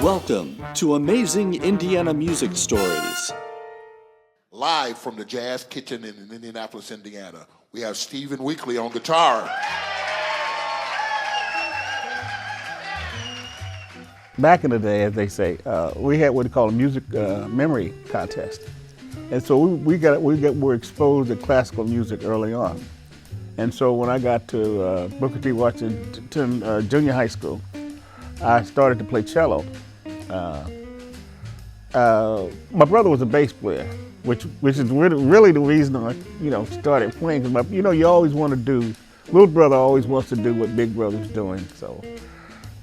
Welcome to Amazing Indiana Music Stories. Live from the Jazz Kitchen in Indianapolis, Indiana, we have Steven Weakley on guitar. Back in the day, as they say, we had what they call a music memory contest. And so we were exposed to classical music early on. And so when I got to Booker T. Washington Junior High School, I started to play cello. My brother was a bass player, which is really the reason I started playing. Because you always want to do, little brother always wants to do what big brother's doing. So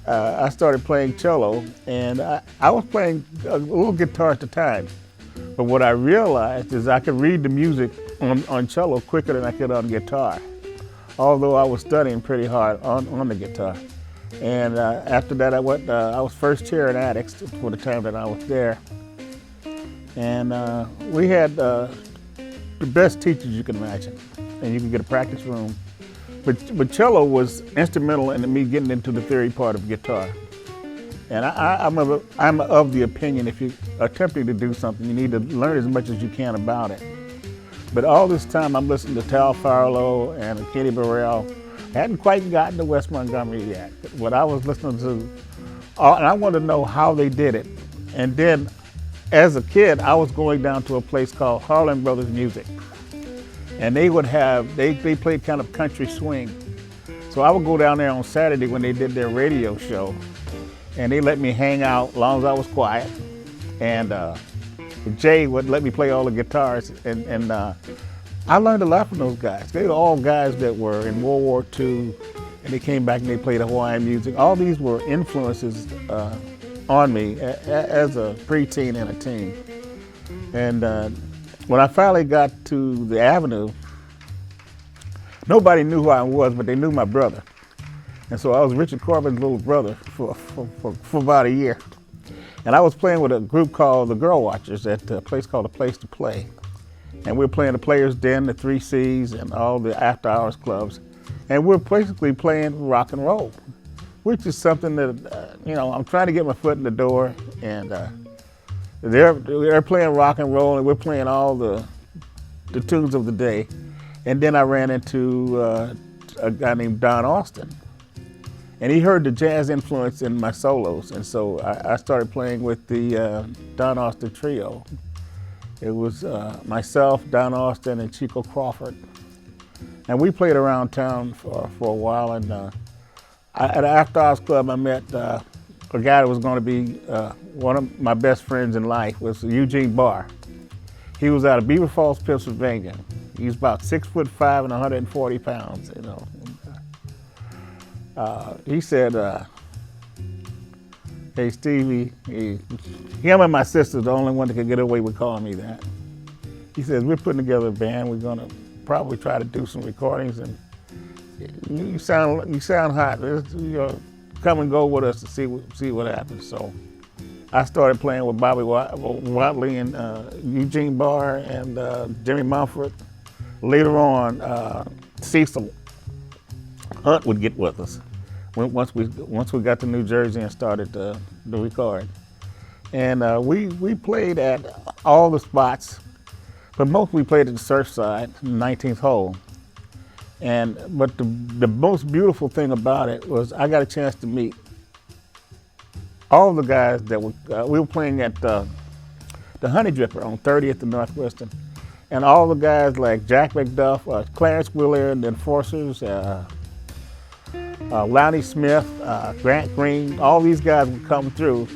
I started playing cello, and I was playing a little guitar at the time. But what I realized is I could read the music on cello quicker than I could on guitar, although I was studying pretty hard on the guitar. And after that, I was first chair in Attucks for the time that I was there. And we had the best teachers you can imagine, and you could get a practice room. But cello was instrumental in me getting into the theory part of guitar. And I'm of the opinion if you're attempting to do something, you need to learn as much as you can about it. But all this time, I'm listening to Tal Farlow and Kenny Burrell. I hadn't quite gotten to Wes Montgomery yet. What I was listening to, and I wanted to know how they did it. And then, as a kid, I was going down to a place called Harlan Brothers Music. And they played kind of country swing. So I would go down there on Saturday when they did their radio show, and they let me hang out as long as I was quiet. And Jay would let me play all the guitars, and I learned a lot from those guys. They were all guys that were in World War II, and they came back and they played Hawaiian music. All these were influences on me as a preteen and a teen. And when I finally got to the Avenue, nobody knew who I was, but they knew my brother. And so I was Richard Corbin's little brother for about a year. And I was playing with a group called the Girl Watchers at a place called A Place to Play. And we were playing the Players Den, the 3 C's, and all the after-hours clubs. And we're basically playing rock and roll, which is something that, I'm trying to get my foot in the door. And they're playing rock and roll, and we're playing all the tunes of the day. And then I ran into a guy named Don Austin. And he heard the jazz influence in my solos. And so I started playing with the Don Austin Trio. It was myself, Don Austin, and Chico Crawford. And we played around town for a while. And at an after-hours club, I met a guy that was going to be one of my best friends in life, was Eugene Barr. He was out of Beaver Falls, Pennsylvania. He's about 6'5" and 140 pounds, He said, hey, Stevie, him and my sister's the only one that could get away with calling me that. He says, we're putting together a band. We're going to probably try to do some recordings, and you sound hot. Come and go with us to see what happens. So I started playing with Bobby Watley and Eugene Barr and Jimmy Mumford. Later on, Cecil Hunt would get with us once we got to New Jersey and started to record. And we played at all the spots, but most we played at the Surfside, 19th hole. But the most beautiful thing about it was I got a chance to meet all the guys that we were playing at the Honey Dripper on 30th and Northwestern. And all the guys like Jack McDuff, Clarence Wheeler and the Enforcers, Lonnie Smith, Grant Green, all these guys would come through.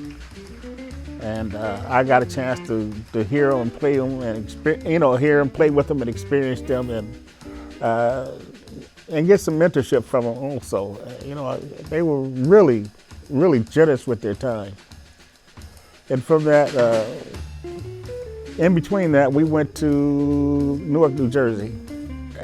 And I got a chance to hear them play them and hear them play with them and experience them and get some mentorship from them also. They were really, really generous with their time. And from that, in between that, we went to Newark, New Jersey,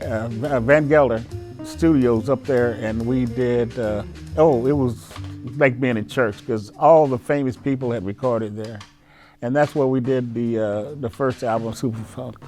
Van Gelder Studios up there, and we did, it was like being in church because all the famous people had recorded there. And that's where we did the first album, Super Funk.